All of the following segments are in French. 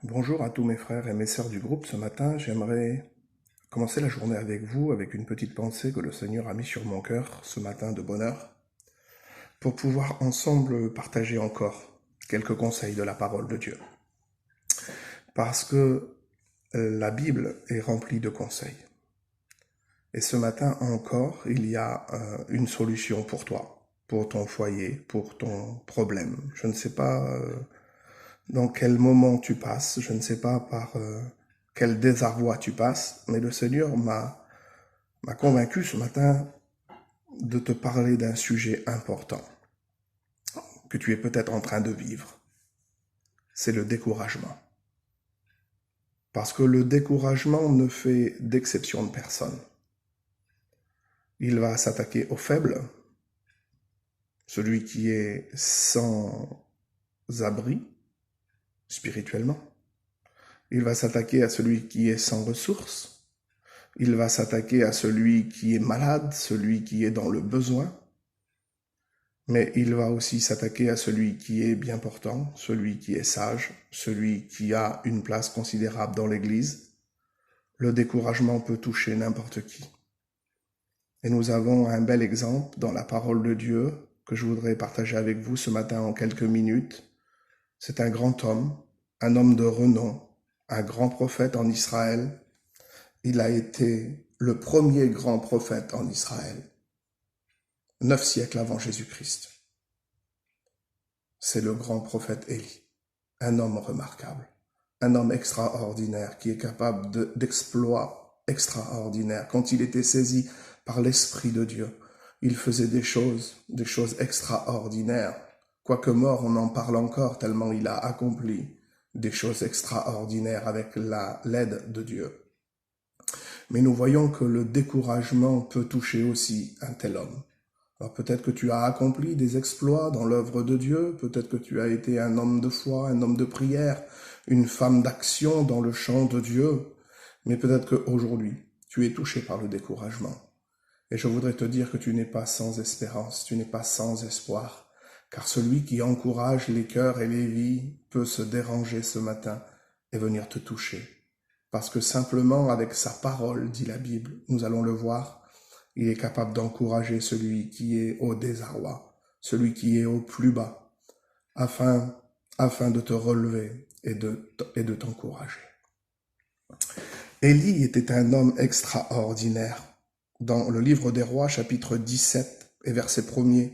Bonjour à tous mes frères et mes sœurs du groupe. Ce matin, j'aimerais commencer la journée avec vous, avec une petite pensée que le Seigneur a mise sur mon cœur ce matin de bonne heure, pour pouvoir ensemble partager encore quelques conseils de la parole de Dieu. Parce que la Bible est remplie de conseils. Et ce matin encore, il y a une solution pour toi, pour ton foyer, pour ton problème. Je ne sais pas dans quel moment tu passes, je ne sais pas par quel désarroi tu passes, mais le Seigneur m'a convaincu ce matin de te parler d'un sujet important que tu es peut-être en train de vivre. C'est le découragement. Parce que le découragement ne fait d'exception de personne. Il va s'attaquer aux faibles, celui qui est sans abri spirituellement. Il va s'attaquer à celui qui est sans ressources. Il va s'attaquer à celui qui est malade, celui qui est dans le besoin. Mais il va aussi s'attaquer à celui qui est bien portant, celui qui est sage, celui qui a une place considérable dans l'Église. Le découragement peut toucher n'importe qui. Et nous avons un bel exemple dans la parole de Dieu que je voudrais partager avec vous ce matin en quelques minutes. C'est un grand homme, un homme de renom, un grand prophète en Israël. Il a été le premier grand prophète en Israël, 9 siècles avant Jésus-Christ. C'est le grand prophète Élie, un homme remarquable, un homme extraordinaire qui est capable d'exploits extraordinaires. Quand il était saisi par l'Esprit de Dieu, il faisait des choses extraordinaires. Quoique mort, on en parle encore tellement il a accompli des choses extraordinaires avec l'aide de Dieu. Mais nous voyons que le découragement peut toucher aussi un tel homme. Alors peut-être que tu as accompli des exploits dans l'œuvre de Dieu, peut-être que tu as été un homme de foi, un homme de prière, une femme d'action dans le champ de Dieu, mais peut-être qu'aujourd'hui, tu es touché par le découragement. Et je voudrais te dire que tu n'es pas sans espérance, tu n'es pas sans espoir, car celui qui encourage les cœurs et les vies peut se déranger ce matin et venir te toucher. Parce que simplement avec sa parole, dit la Bible, nous allons le voir, il est capable d'encourager celui qui est au désarroi, celui qui est au plus bas, afin de te relever et de t'encourager. Élie était un homme extraordinaire. Dans le livre des Rois, chapitre 17 et verset 1er,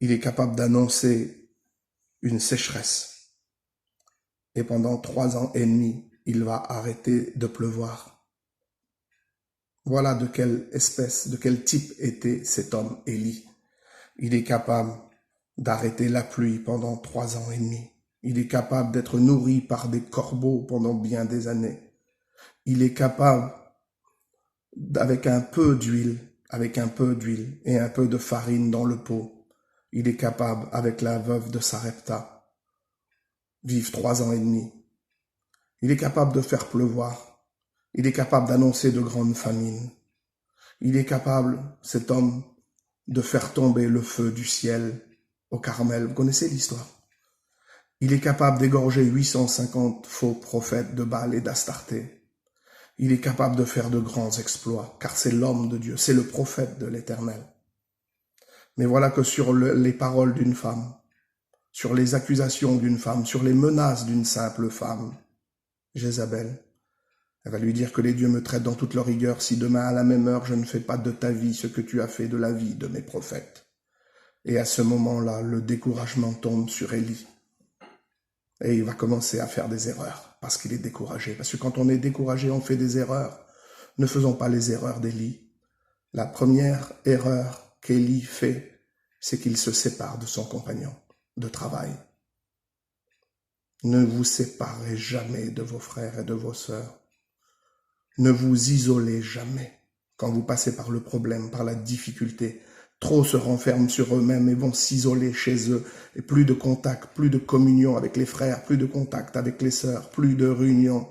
il est capable d'annoncer une sécheresse. Et pendant 3 ans et demi, il va arrêter de pleuvoir. Voilà de quelle espèce, de quel type était cet homme, Élie. Il est capable d'arrêter la pluie pendant 3 ans et demi. Il est capable d'être nourri par des corbeaux pendant bien des années. Il est capable, avec un peu d'huile et un peu de farine dans le pot, il est capable, avec la veuve de Sarepta, vivre 3 ans et demi. Il est capable de faire pleuvoir. Il est capable d'annoncer de grandes famines. Il est capable, cet homme, de faire tomber le feu du ciel au Carmel. Vous connaissez l'histoire. Il est capable d'égorger 850 faux prophètes de Baal et d'Astarté. Il est capable de faire de grands exploits, car c'est l'homme de Dieu, c'est le prophète de l'Éternel. Mais voilà que sur les paroles d'une femme, sur les accusations d'une femme, sur les menaces d'une simple femme, Jézabel, elle va lui dire que les dieux me traitent dans toute leur rigueur si demain à la même heure je ne fais pas de ta vie ce que tu as fait de la vie de mes prophètes. Et à ce moment-là, le découragement tombe sur Élie. Et il va commencer à faire des erreurs parce qu'il est découragé. Parce que quand on est découragé, on fait des erreurs. Ne faisons pas les erreurs d'Élie. La première erreur qu'Élie fait, c'est qu'il se sépare de son compagnon de travail. Ne vous séparez jamais de vos frères et de vos sœurs. Ne vous isolez jamais quand vous passez par le problème, par la difficulté. Trop se renferment sur eux-mêmes et vont s'isoler chez eux. Et plus de contact, plus de communion avec les frères, plus de contact avec les sœurs, plus de réunion,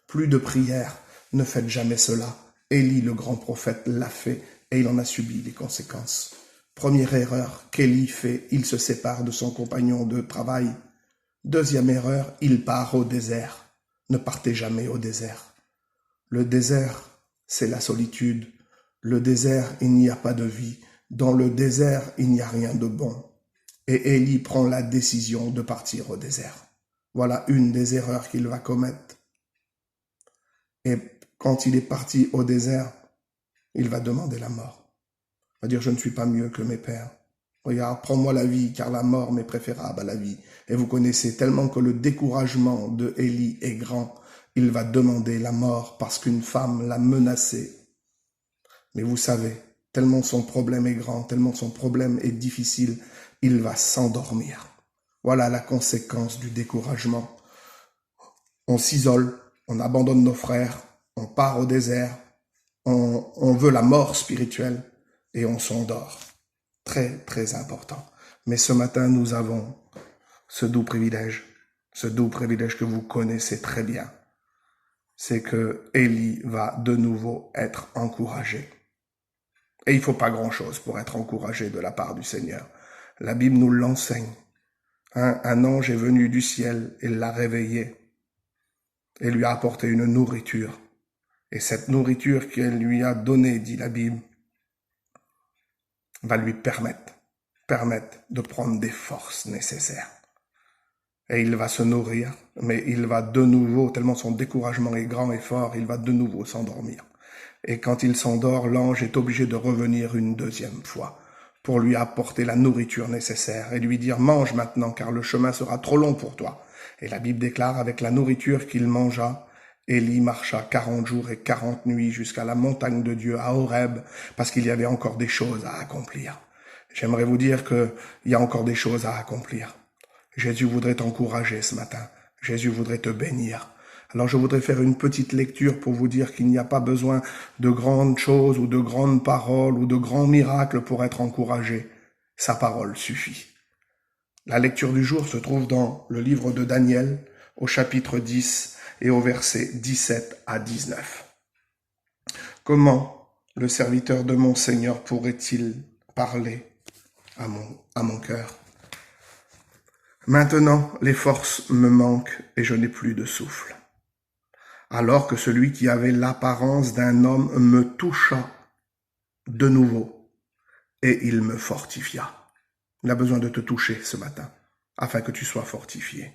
plus de prière. Ne faites jamais cela. Élie, le grand prophète, l'a fait et il en a subi les conséquences. Première erreur qu'Élie fait, il se sépare de son compagnon de travail. Deuxième erreur, il part au désert. ne partez jamais au désert. Le désert, c'est la solitude. Le désert, il n'y a pas de vie. Dans le désert, il n'y a rien de bon. Et Élie prend la décision de partir au désert. Voilà une des erreurs qu'il va commettre. Et quand il est parti au désert, il va demander la mort. Il va dire, je ne suis pas mieux que mes pères. Regarde, prends-moi la vie, car la mort m'est préférable à la vie. Et vous connaissez tellement que le découragement de Élie est grand. Il va demander la mort parce qu'une femme l'a menacé. Mais vous savez, tellement son problème est grand, tellement son problème est difficile, il va s'endormir. Voilà la conséquence du découragement. On s'isole, on abandonne nos frères, on part au désert, on veut la mort spirituelle et on s'endort. Très, très important. Mais ce matin, nous avons ce doux privilège que vous connaissez très bien. C'est que Élie va de nouveau être encouragé. Et il ne faut pas grand-chose pour être encouragé de la part du Seigneur. La Bible nous l'enseigne. Un ange est venu du ciel et l'a réveillé et lui a apporté une nourriture. Et cette nourriture qu'elle lui a donnée, dit la Bible, va lui permettre de prendre des forces nécessaires. Et il va se nourrir, mais il va de nouveau, tellement son découragement est grand et fort, il va de nouveau s'endormir. Et quand il s'endort, l'ange est obligé de revenir une deuxième fois pour lui apporter la nourriture nécessaire et lui dire « Mange maintenant, car le chemin sera trop long pour toi. » Et la Bible déclare, avec la nourriture qu'il mangea, Élie marcha 40 jours et 40 nuits jusqu'à la montagne de Dieu, à Horeb, parce qu'il y avait encore des choses à accomplir. J'aimerais vous dire qu'il y a encore des choses à accomplir. Jésus voudrait t'encourager ce matin. Jésus voudrait te bénir. Alors je voudrais faire une petite lecture pour vous dire qu'il n'y a pas besoin de grandes choses ou de grandes paroles ou de grands miracles pour être encouragé. Sa parole suffit. La lecture du jour se trouve dans le livre de Daniel, au chapitre 10 et au verset 17 à 19. Comment le serviteur de mon Seigneur pourrait-il parler à mon cœur? Maintenant, les forces me manquent et je n'ai plus de souffle. Alors que celui qui avait l'apparence d'un homme me toucha de nouveau et il me fortifia. Il a besoin de te toucher ce matin afin que tu sois fortifié.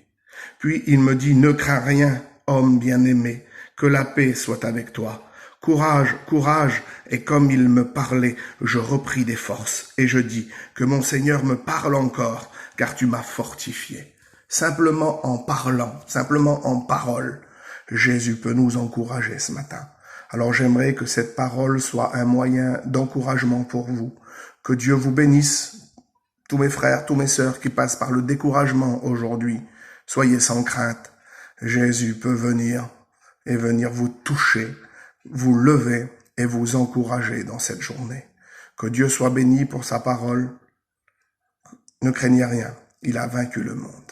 Puis il me dit, ne crains rien, homme bien-aimé, que la paix soit avec toi. Courage, courage. Et comme il me parlait, je repris des forces et je dis que mon Seigneur me parle encore, car tu m'as fortifié. Simplement en parlant, simplement en parole, Jésus peut nous encourager ce matin. Alors j'aimerais que cette parole soit un moyen d'encouragement pour vous. Que Dieu vous bénisse, tous mes frères, tous mes sœurs qui passent par le découragement aujourd'hui. Soyez sans crainte. Jésus peut venir vous toucher, vous lever et vous encourager dans cette journée. Que Dieu soit béni pour sa parole. Ne craignez rien, il a vaincu le monde.